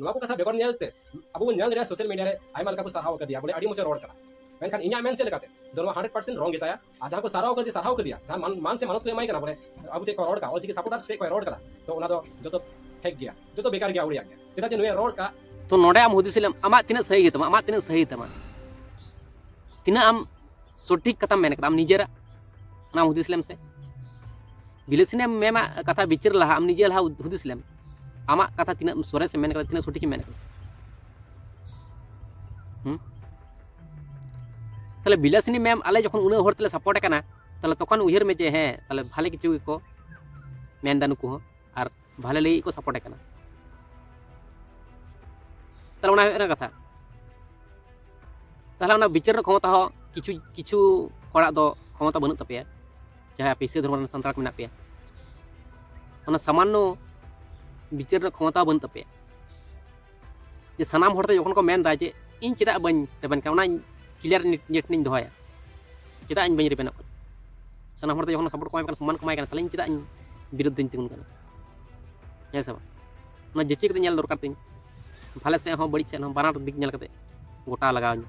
ᱱᱚᱣᱟ ᱠᱚ ᱠᱟᱛᱷᱟ ᱵᱮᱜᱚᱨ ᱧᱮᱞᱛᱮ ᱟᱵᱚ ᱵᱚᱱ ᱧᱮᱞ ᱫᱟᱲᱮᱭᱟᱜᱼᱟ ᱥᱳᱥᱟᱞ ᱢᱤᱰᱤᱭᱟ ᱨᱮ ᱟᱭᱢᱟ ᱞᱮᱠᱟ ᱠᱚ ᱥᱟᱨᱦᱟᱣ ᱠᱟᱫᱮᱭᱟ ᱵᱚᱞᱮ ᱟᱹᱰᱤ ᱢᱚᱡᱽ ᱨᱚᱲ ᱠᱟᱱᱟ ᱢᱮᱱᱠᱷᱟन ᱤᱧᱟᱹᱜ ᱢᱮᱱ ᱥᱮᱫ ᱞᱮᱠᱟᱛᱮ ᱫᱚ ᱱᱚᱣᱟ 100% ᱨᱚᱝ ᱜᱮᱛᱟᱭᱟ ᱟᱨ ᱡᱟᱦᱟᱸ ᱠᱚ ᱥᱟᱨᱦᱟᱣ ᱠᱟᱫᱮᱭᱟ ᱡᱟᱦᱟᱸ मान से मानत को एमाई कना बोले अब से को रोड का ऑलचिकी सपोर्टर से को रोड करा तो ओना दो जतो फेक गया जतो बेकार गया उड़िया गया चेदा जे नुए रोड का तो नोडे आम हुदिसलेम आमा तिना सही गेतमा आमा तिना सही तमा तिना आम सटीक कथा मेन कदा आम निजेरा ना हुदिसलेम से बिलेसिने मेमा कथा बिचार लहा आम निजे लहा हुदिसलेम आमा कथा तिना सोरे से मेन कदा तिना सटीक मेन कदा ताले बिलासिनी मैम आले जखन उना हर तले सपोर्ट कना ताले तखन उहिर में जे हे ताले भाले किछु को मेन दानु को आर भाले लई को सपोर्ट कना ताले उना हेना कथा ताले उना बिचार क्षमता हो किछु किछु हड़ा दो क्षमता बनु तपेया जहां पैसे धर्म संतार को मेना पेया उना सामान्य बिचार क्षमता बनु तपेया जे सनाम हरते जखन को मेन दा जे इन चेदा बन रेबन का उना क्लियर नेट नहीं दोया चेदा इन बन रेबन सनाम हरते जखन सपोर्ट को सम्मान कमाय kana ताले इन चेदा इन विरुद्ध इन तिंगुन kana या सब उना जेचे कते नेल दरकार तिन भाले से हो बड़ी से हो बानार दिक नेल कते गोटा लगाव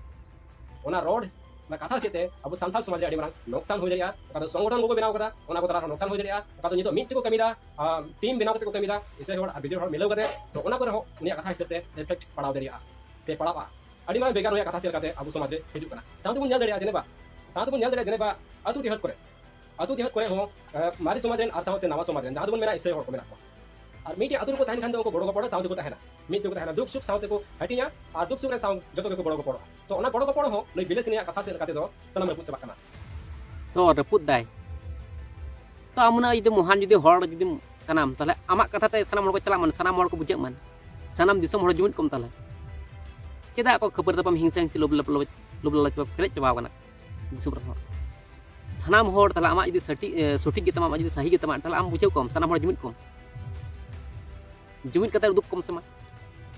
ओना रोड ना कथा सेते अब संथाल समाज रे मांग नुकसान हो जरिया का संगठन को बनाव कदा ओना को तरा नुकसान हो जरिया का नितो मिट को कमीदा टीम बनाव कते को कमीदा इसे होड़ वीडियो होड़ मिलाव कते तो ओना को रहो उनिया कथा सेते इफेक्ट पड़ाव जरिया से पड़ावा अड़ी मांग बेकार होया कथा सेल कते अब समाज रे हिजु कना साउंड बुन नेल जरिया जेनेबा अतु दिहत करे हो मारी समाज रे आर साउते नवा समाज रे जहां बुन मेना इसे होड़ को मेना और मीडिया अतुर को तहन खान को बड़ो को पड़ो साउते को तहना मिट को तहना दुख सुख साउते को हटिया और दुख सुख रे साउंड जतो को बड़ो को पड़ो तो ओना बड़ो को पड़ो हो नै बिलेसिनिया कथा सेल कते दो सनम रपुत चबा कना तो रपुत दाय तो आमुना यदि महान यदि हड़ यदि कनाम ताले आमा कथा ते सनाम हड़ को चला मन सनाम हड़ को बुझे मन सनाम दिसम हड़ जुमित कम ताले चेदा को खबर तपम हिंसा हिंसी लोब ललच फेरेज चबाव कना दिसम रह सनाम हड़ ताले आमा यदि सटीक गे तमा यदि सही गे तमा ताले आम बुझे कम सनाम हड़ जुमित कते दुख कम सेमा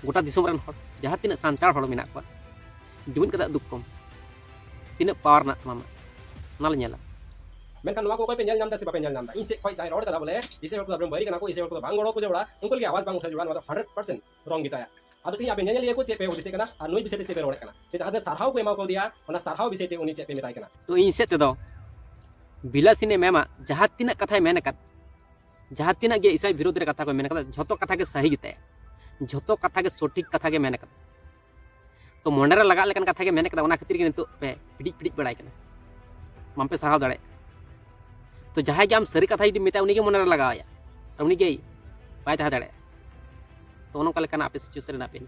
गोटा दिसम रन हड़ जहां तिना सांतार हड़ मेना को जुमित कते दुख कम तिना पावर ना तमा नाल नेला मेनखान नवा को कोई पे नेल नामदा से बापे नेल नामदा इसे खोय चाहे रोड कदा बोले इसे रोड को बरम बरी कना को इसे रोड को बांग गड़ो को जोड़ा उनको के आवाज बांग उठा जोड़ा 100% रॉन्ग गिताया अब तो यहां पे नेल को चेपे उदिसे कना और नोई बिसेते चेपे रोड कना जे जहां सारहाव को एमा को दिया ओना सारहाव बिसेते उनी चेपे मिताय कना तो इनसे ते दो बिलासिने मेमा जहां तिना कथा मेन कत जहां तिना गे इसाई विरोध रे कथा को मेन कत झतो कथा के सही गिताया झतो कथा के सटीक कथा के मेन कत तो मोंडे रे लगा लेकन कथा के मेन कत ओना खातिर के नितो पे पिडिच बड़ाय कना माम पे साराव दाड़े तो जहां के आम सरी कथा यदि मेता उनी के मोने रे लगाया और उनी के बाय ता दाड़े तो ओनो कले कना आपे सिचुएशन ना पे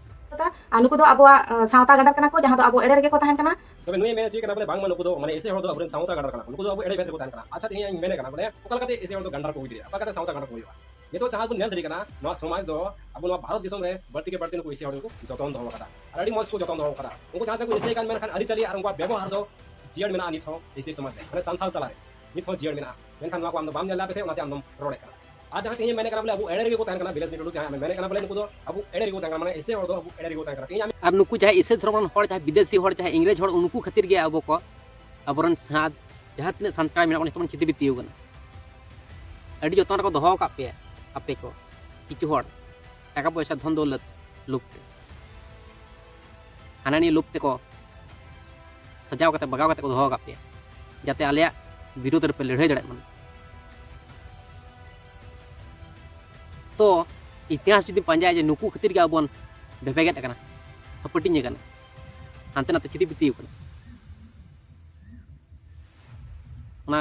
आनु को दो अबो सावता गडर कना को जहां दो अबो एडे रे को तहन कना तबे नुई मेन ची कना बोले बांग मन को दो माने ऐसे हड़ दो अबरे सावता गडर कना उनको दो अबो एडे बेत को तहन कना अच्छा ते मेने कना बोले ओकल कते ऐसे हड़ दो गंडर को हुई दिया पकते सावता गडर को हुई ये तो जहां बुन नेल दरी कना नवा समाज दो अब नवा भारत दिसम रे बढ़ती के बढ़ती को ऐसे हड़ को जतन दो कदा अडी मस को जतन दो कदा उनको जहां तक ऐसे कान मेन खान अरी चली और उनको व्यवहार दो जियड मेना आनी थो ऐसे समाज रे माने संथाल तला रे निथो जियड मेना मेन खान नवा को हम बाम नेला पे से ओनाते हम रोड कना आज जहां ते मैंने कना बोले अब एडे रे को तहन कना बिलेस निटो जहां मैंने कना बोले नको दो अब एडे रे को तहन माने ऐसे हड़ दो अब एडे रे को तहन कना और नुकु चाहे इसे धर्मन हड़ चाहे विदेशी हड़ चाहे इंग्रेज हड़ उनको खातिर गे अब को अबरन साथ जहां तिने संतार मेना को तमन चिति बितियो गना अडी जतन को दोहो का पे आपे को किछु हड़ टाका पैसा धन दौलत लुप्त हानानी लुप्त को सजाव कते बगाव कते को दोहो का पे जाते आलिया विरोध रे पे लड़ाई दड़े मन तो इतिहास जुदी पंजाय जे नुकु खातिर गे अबन बेबेगेट कना हपटिኝ कना हानते नाते चिति बितियो कना ओना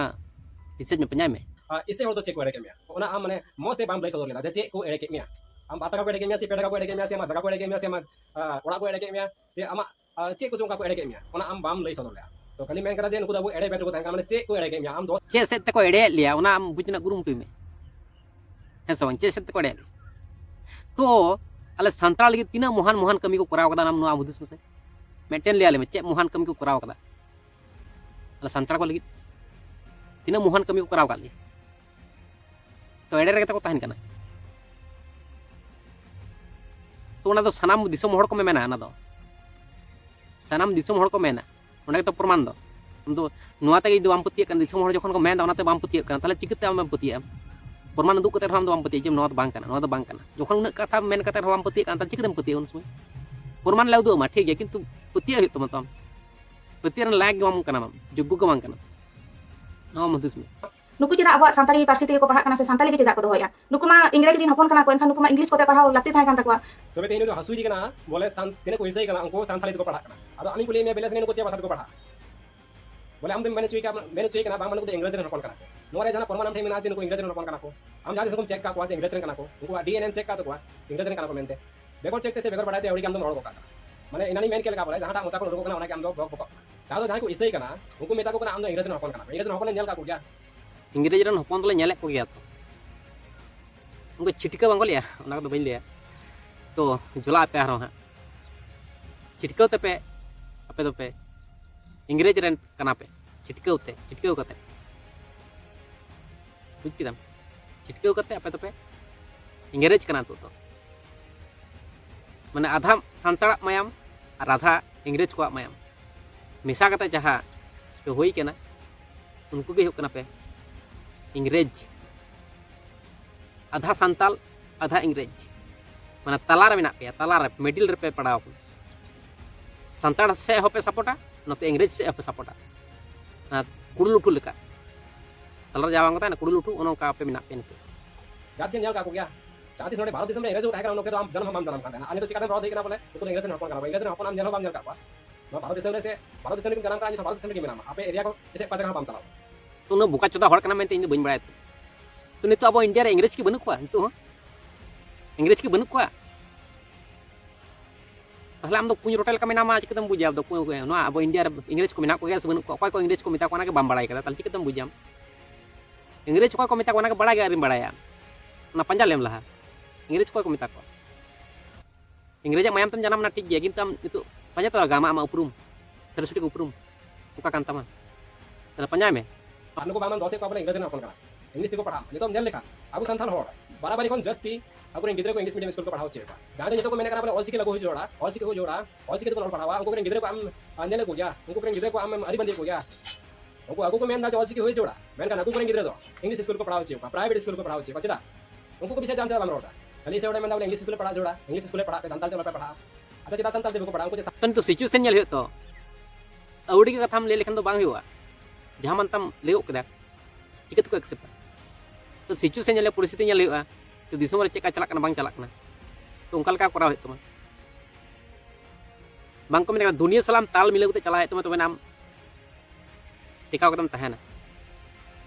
रिसर्च में पंजाय में इसे हड़ दो चेक को एडे के मिया ओना आम माने मोस्ते बाम प्लेस लेना जे को एडे के मिया आम बाटा को एडे के मिया से पेडा को एडे के मिया से मा जगह को एडे के मिया से मा ओड़ा को एडे के मिया से आमा चे को जोंका को एडे के मिया ओना आम बाम लई सदर ले तो खाली मेन करा जे नको दबो एडे बेट को तहन माने से को एडे के मिया आम दो चे से ते को एडे लिया ओना आम बुझना गुरुम तुई में है सब चे से ते को एडे तो अले संताल लगी तीना महान महान कमी को कराव कदा नाम नो आबुदिस में से मेंटेन लिया ले में चे महान कमी को कराव कदा अले संताल को लगी तीना महान कमी को कराव काली तो एडे रे को तहन कना तो ओना दो सनाम दिसम हड़ को मेना ना दो सनाम दिसम हड़ को मेना ओना तो प्रमाण दो हम तो नुआ ते दो बाम पतिय कन दिसम हड़ जखन को मेन ओनाते बाम पतिय कन ताले चिकिते आम पतिय प्रमाण उदुग कते हम बाम पति जे नोआ बांग kana नोआ दो बांग kana जोखन उन कथा मेन कते हम पति कान चिकदम पति उन समय प्रमाण ले उदुग मा ठीक है किंतु पति है तम तम पति रन लायक गम kana जुगु गम kana नोआ मधुस में नुकु चेदा अबुआ सानताली पार्सी तेगे को पढ़ा kana से सानताली के चेदा को दोया नुकु मा इंग्रेजी रिन हपन kana को एनखान नुकु मा इंग्लिश कोते पढ़ाओ लत्ती थाय कान तकवा तबे तेनो जो हसुई दिकना बोले तिने को इसे kana उनको सांथाली को पढ़ा kana अब आमी को ले मैं बेलेस ने को चे भाषा को पढ़ा बोले हम मैंने चुई kana बांग मन को इंग्लिश रे हपन kana नोरे जना परमानम थे मिना जिन को इंग्लिश रे हपन kana को हम जाने से चेक का को इंग्लिश रे kana को उनको डीएनए चेक का तो को इंग्लिश रे kana को मेनते बेगर चेक से बेगर पढ़ाते एवडी काम तो रोड को का माने इनानी मेन केल का बोले जहां मचा को रोड को kana ओना के हम दो बक चाहो जहां को इसे kana उनको मेता को kana हम दो इंग्लिश रे हपन kana इंग्लिश रे हपन नेल का को गया इंग्रेज रन हपन तो नेले को गया तो उनको छिटका बांग लिया ओना को बइन लिया तो जुला पे हरो हां छिटका ते पे पे इंग्रेज रन कना पे छिटका कते बुझ किदम छिटका कते आपे पे इंग्रेज कना तो माने आधा सांताड़ा मायाम और आधा इंग्रेज को मायाम मिसा कते जहाँ पे हुई केना उनको के हुकना पे इंग्रेज आधा सांताल आधा इंग्रेज माने तलार में पे तलार मिडिल रे पे पड़ाव सांताड़ से होपे सपोर्टा नते इंग्रेज से होपे सपोर्टा कुडुलुठु लेका तलार जावांग ता कुडुलुठु ओनका पे मिना पे नते गासिन नेल का को गया चाहती सोडे भारत देश में इंग्रेज उठाए उनको तो हम जन्म हम का आने तो चिकादन रह देना बोले तो इंग्रेज ने हपन का इंग्रेज ने हपन हम जन्म हम का नो भारत देश में जन्म का भारत देश में के नाम आपे एरिया को ऐसे पांच हम चलाओ तो न बुका चोदा हड़ कना मेनते इन बइन बड़ाय तो नितो अब इंडिया रे इंग्रेज की बनु को नितो इंग्रेज की बनु को ताहले आम दो कुछ रोटेल का मेना मा चिकदम बुझा दो को नो अब इंडिया रे इंग्रेज को मेना को से बनु को कोई इंग्रेज को मिता को ना के बाम बड़ाय कदा ताल चिकदम बुझाम इंग्रेज को मिता को ना के बड़ा गे बड़ाया ना पंजा लेम लहा इंग्रेज को मिता को इंग्रेज मायाम तम जानम ना ठीक गया किंतु नितो पंजा तो गामा मा उपरुम सरस्वती को उपरुम उका कान तमा तले पंजा में आपको बामन 10 को अपने इंग्लिश में अपन करा इंग्लिश को पढ़ा नहीं तो हम नेल लेखा आगु संथाल हो बराबर कोन जस्ती आगु गिदरे को इंग्लिश मीडियम स्कूल को पढ़ाओ छेका जाने तो को मैंने करा बोले ऑल के लगो जोड़ा ऑल के को जोड़ा ऑल के तो पढ़ावा उनको गिदरे को हम नेले को गया उनको गिदरे को हम अरिबंदी को गया उनको आगु को मेन दा ऑल के हो जोड़ा मैंने कहा को गिदरे दो इंग्लिश स्कूल को पढ़ाओ छेका प्राइवेट स्कूल को पढ़ाओ छेका चला उनको पीछे जान चला रोड़ा खाली से ओडे में इंग्लिश स्कूल पढ़ा जोड़ा इंग्लिश स्कूल पढ़ा संताल पे पढ़ा अच्छा चला संताल देबो को पढ़ा उनको तो सिचुएशन नेल हो तो अवड़ी के कथा हम ले लेखन तो बांग हुआ जहां मन तम ले कदा चिकत को एक्सेप्ट तो सिचुएशन नेल परिस्थिति नेल हुआ तो दिसम रे चेका चला बांग चला तो उनका लका करा हो बांग को मेन दुनिया सलाम ताल मिलाव ते चला है तो नाम टिकाव कदम तहना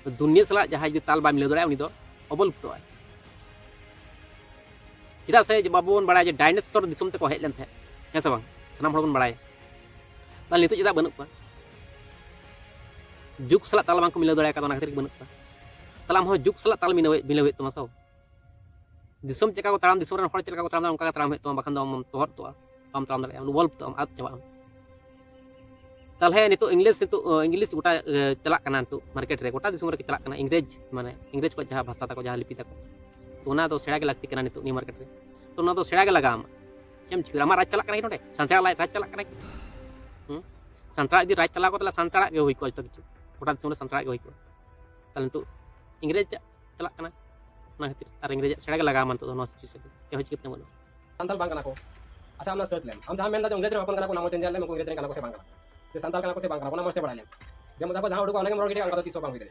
तो दुनिया सला जहां जो ताल बा मिलाव दरे उनी दो अबलुप्त है चिदा से बाबून बड़ा डायनासोर दिसम ते को हेज लेन थे है से बांग सनाम हड़ बन बड़ा ताल नितो चिदा बनू को जुग सला ताल बांग को मिलाव दरे का खातिर बनू को ताल हम जुग सला ताल मिलाव तमा सो दिसम चेका को ताराम दिसम रन हड़ चेका को ताराम उनका ताराम हे तो बखन दो हम तोहर तो हम ताराम दरे वॉल्व तो आद चाबा ताले नितो इंग्लिश गोटा चला कना तो मार्केट रे गोटा दिसम रे चला कना इंग्रेज माने इंग्रेज को जहां भाषा तको जहां लिपि तको तो ना तो सेड़ा के लगती कना नितो नी मार्केट रे तो ना तो सेड़ा के लगा चम चिकरा मा राज चला कना नोडे संतरा लाई राज चला कना संतरा यदि राज चला को तला संतरा के होई को तो किछु गोटा दिसम रे संतरा के होई को ताले तो इंग्रेज चला कना ना खातिर और इंग्रेज सेड़ा के लगा मन तो नो सिचुएशन के हो चिकत मन संताल बांग कना को अच्छा हम सर्च लेम हम जहां मेन दा इंग्लिश रे अपन कना को नाम टेंजल ले को इंग्लिश रे कना को से बांग कना ते संताल कना को से बांग कना मस्त पढ़ा ले जे मजा को जहां उडको अनेक मोर गिडी अंका 300 बांग होई दे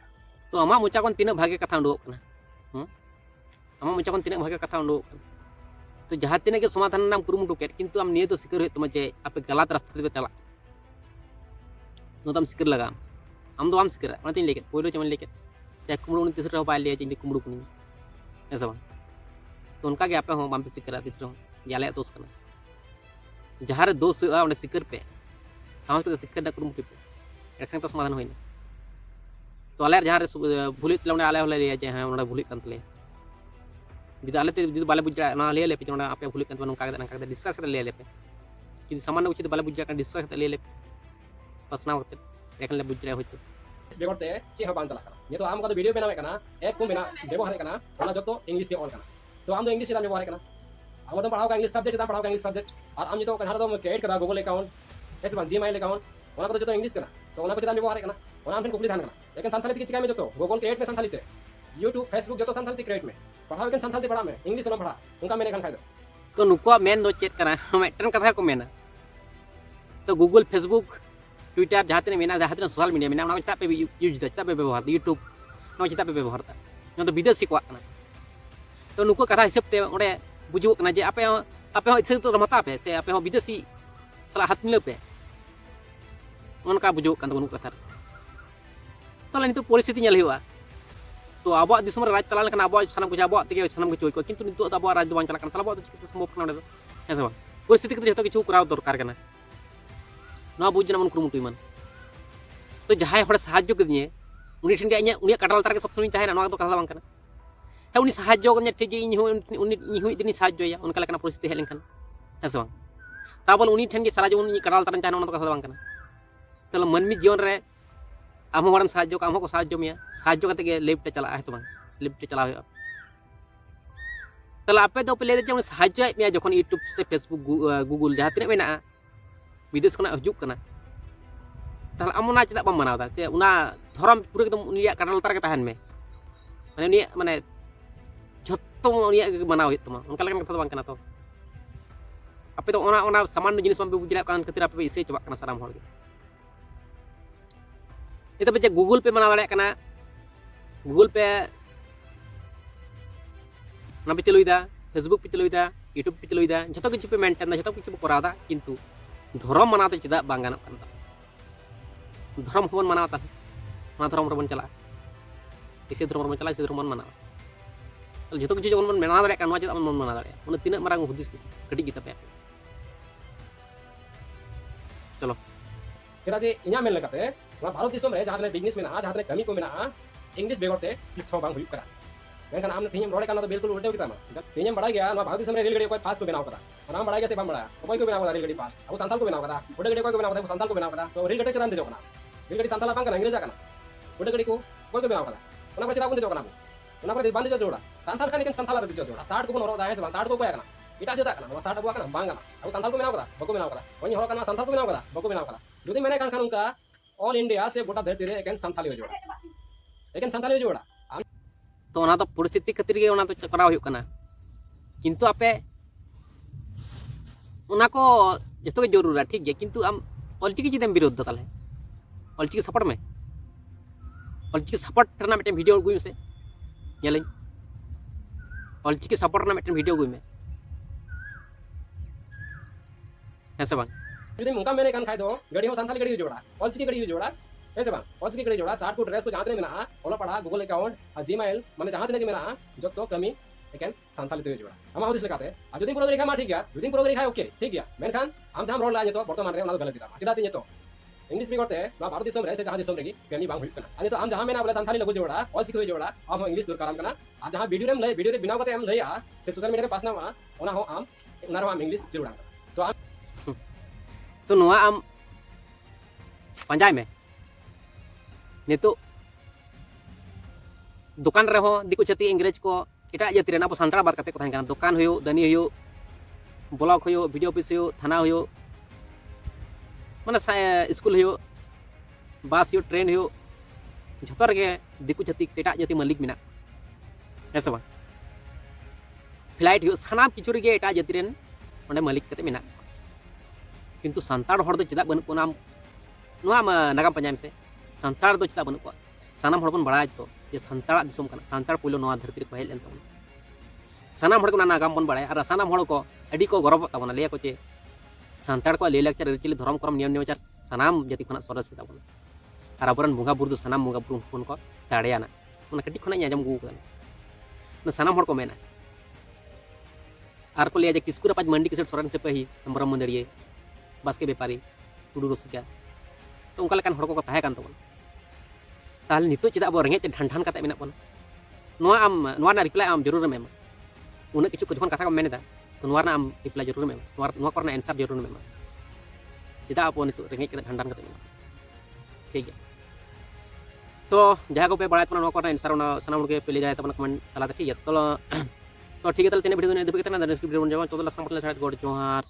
तो अमा मुचा कोन तीन भागे कथा उडो कना अमा मुचा कोन तीन भागे कथा उडो तो जहां तीन के समाधान नाम कुरुमुटु केट किंतु आम निये तो सिकर हो तुम जे आपे गलत रास्ते पे चला नो तम सिकर लगा आम दो आम सिकर ओना तीन लेके पोइलो चमन लेके ते कुमड़ू 29 रे बाय ले जे कुमड़ू कुनी ऐसा बांग तो उनका के आपे हो बाम पे सिकर दिस रो जाले दोष कना जहां रे दोष हुआ ओने सिकर पे साउथ पे सिकर दा कुरुमुटु पे एखन तो समाधान होइना तो आले जहां रे भूलित तले आले होले ले जे हां ओना भूलित कंतले जिदा आले ते जिदा बाले बुजरा ना ले ले पे ओना आपे भूलित कंत नका का डिस्कस कर ले ले पे जिदा सामान्य उचित बाले बुजरा का डिस्कस कर ले ले पसना होते एखन ले बुजरा होते बेगरते चे बांग चला कना ये तो आम का वीडियो बनावे कना एक को बिना व्यवहार कना ओना जतो इंग्लिश दे ऑन कना तो आम तो इंग्लिश दा व्यवहार कना हम तो पढ़ाओ का इंग्लिश सब्जेक्ट दा पढ़ाओ का इंग्लिश सब्जेक्ट और हम तो कहां तो क्रिएट करा गूगल अकाउंट ऐसे बन जीमेल अकाउंट ओना को जतो इंग्लिश कना तो ओना को जदा व्यवहार कना ओना हम कंप्लीट ध्यान कना लेकिन संथाली के चिका में जतो गूगल क्रिएट में संथाली ते यूट्यूब फेसबुक जो संथाल क्रिएट में पढ़ाओ के संथाल पढ़ा में इंग्लिश ना पढ़ा उनका मैंने खाई तो नुकुआ मेन दो चेक करा मिट्टन कथा को मेना तो गूगल फेसबुक ट्विटर जहाँ तीन मेना जहाँ तीन सोशल मीडिया मेना चिता पे यूज दा चिता पे व्यवहार यूट्यूब ना चिता पे व्यवहार दा तो विदेशी को तो नुकु कथा हिसाब से ओडे बुझुक ना जे आपे हो इसे तो रमता पे से आपे हो विदेशी सला हाथ मिले पे उनका बुझुक kan नुकु कथा तो नितो परिस्थिति नेल हुआ तो अब दिसम राज चलान कना अब सनम को अब तेगे सनम को चोय को किंतु नितो अब राज दो चला कना अब चिकित संभव कना दो हेसे बा परिस्थिति के जतो किछु कराव दरकार कना ना बुझना मन कुरुमुटुई मन तो जहाय हड़ साहाय्य कदिए उनी ठेन के उनी कटाल तार के सब समय ताहेना ना तो कथा बांग कना हे उनी साहाय्य कने ठीक गे इन हुई दिन साहाय्य उनका लेकना परिस्थिति हेलेन कन हेसे बांग ताबल उनी ठेन के सारा जीवन नी कटाल तार ताहेना ना तो कथा बांग कना तले मनमी जीवन रे आम हमारे साहाय्य आम को साहाय्य में साहाय्य करते के लिफ्ट चला है बांग लिफ्ट चला हुआ तले आपे तो पे ले दे साहाय्य में जखन यूट्यूब से फेसबुक गूगल जहाँ तीन मेना विदेश खना हजुक कना तले आम ना चदा बम मनावदा चे उना धर्म पूरा एकदम उनिया कटाल तार के तहन में माने उनिया माने जत्तो उनिया मनाव हुई तमा उनका लेकन कथा बांग कना तो आपे तो ओना सामान्य जिनिस बम बुझला कान खातिर आपे इसे चबा कना साराम हर ये तो बच्चे गूगल पे मना दाड़े कना गूगल पे ना पे चलुईदा फेसबुक पे चलुईदा यूट्यूब पे चलुईदा जतो किछु पे मेंटेन दा जतो किछु पे करादा किंतु धर्म मनाते चेदा बांग गानों कन धर्म होबन मनावता ना धर्म रबन चला इसे धर्म रबन चला इसे धर्म मनावा तो जतो किछु जवन मना दाड़े कन चेदा मन मना दाड़े उन तीन मारंग हुदिस कटी गिता पे चलो चला जे इना मेल लगाते भारत दिसम रे जहाँ बिजनेस में जहाँ कमी को में इंग्लिश बेगरते किस बांग हुई करा मेनखान आम तीन रोडे तो बिल्कुल उल्टे होता तीन बड़ा गया भारत दिसम रे रेलगाड़ी कोई फास्ट को बनाव करा नाम बड़ा गया से बांग बड़ा कोई को बनाव रेलगाड़ी फास्ट अब संथाल को बनाव करा उड़े गाड़ी कोई को बनाव संथाल को बनाव करा तो रेलगाड़ी चलान दे जोकना रेलगाड़ी संथाल बांग करा अंग्रेजा कना उड़े गाड़ी को कोई को बनाव करा उना को चला को दे जोकना उना को बांध दे जोड़ा संथाल का लेकिन संथाल दे जोड़ा 60 को नो दाए से 60 को कना इटा जदा कना 60 को कना बांग कना अब संथाल को बनाव करा बको बनाव करा कोई हो कना संथाल को बनाव करा बको बनाव करा यदि मैंने कान उनका ऑल इंडिया से गोटा धरती रे एकेन संथाली जोड़ा तो ओना तो परिस्थिति खातिर के ओना तो कराव हुई कना किंतु आपे ओना को जतो के जरूर है ठीक है किंतु आम ऑलचिकी चिदेम विरोध ताले ऑलचिकी सपोर्ट में ऑलचिकी सपोर्ट रना मिटे वीडियो गुई से नेलई ऑलचिकी सपोर्ट रना मिटे वीडियो गुई में ऐसे बांग यदि मुंका मैंने कान खाई दो गड़ी हो संथाली गड़ी जोड़ा ऑलचिकी गड़ी जोड़ा ऐसे बांग ऑलचिकी गड़ी जोड़ा 60 को ड्रेस को जहां तने मेना ओला पढ़ा गूगल अकाउंट जीमेल माने जहां तने मेना जो तो कमी एकेन संथाली ते जोड़ा हम आउदिस लगाते आ जदि प्रोग्राम रेखा मा ठीक गया जदि प्रोग्राम रेखा ओके ठीक गया मेनखान हम जहां रोड ला तो वर्तमान रे ओना गलत दिता चिदा से तो इंग्लिश भी करते ना भारत दिसम रे से जहां दिसम रे कमी बांग हुई कना अनि तो हम जहां मेना बोले संथाली लगो जोड़ा ऑलचिकी हुई जोड़ा हम इंग्लिश दूर कराम कना आ जहां वीडियो रे वीडियो रे बिना कते हम लई आ से सोशल मीडिया रे पास ना ओना हो हम उनारो हम इंग्लिश जोड़ा तो नोआ आम पंजाय में नितो दुकान रहो दिको छती इंग्रेज को एटा जाति रे ना अब संतरा बात करते को थान दुकान हुयो दनी हुयो ब्लॉक हुयो वीडियो ऑफिस हुयो थाना हुयो माने स्कूल हुयो बस हुयो ट्रेन हुयो जतो रे दिको छती सेटा जाति मालिक मिना ऐसा बा फ्लाइट हुयो सानाम किछु रे एटा जाति रेन ओंडे मालिक कते मिना किंतु संताड़ हड़ चेदा बन को नाम नागाम पंजाय से संताड़ चेदा बन को सानाम हड़ बन बड़ा तो ये संताड़ दिसम कना संताड़ पहिलो नवा धरती रे हेज लेन तबन सानाम हड़ को नागाम बन बड़ा और सानाम हड़ को अडी को गौरव तबन ले को चे संताड़ को ले लेक्चर रिचली धर्म करम नियम नियमचार सानाम जाति खना सरस तबन और अबरन बुंगा बुरु सानाम बुंगा बुरु फोन को दाड़ेयाना उना कटी खना आजम गु कना सानाम हड़ को मेना आर को ले जे किसकुरा पाज मंडी के सोरेन से पही ब्रह्म मंदिरिये बास्के व्यापारी टुडू रसिका तो उनका लेकान हड़ को ताहे कान तबन ताहले नितो चेदा अब रेंगे ढान काते मेना बन नोआ आम नोआ ना रिप्लाई आम जरूर में उना किछु जखन कथा को मेनेदा तो नोआ ना आम रिप्लाई जरूर में नोआ करना आंसर जरूर में चेदा अब नितो रेंगे ढान काते मेना ठीक है तो जहाँ को पे बड़ा नोआ करना आंसर ओना सनाम के पे ले जाए तबन कमेंट तलाते ठीक है तो ठीक है तेने वीडियो ने देखते ना डिस्क्रिप्शन में जमा 14 लाख मतलब गोड जोहार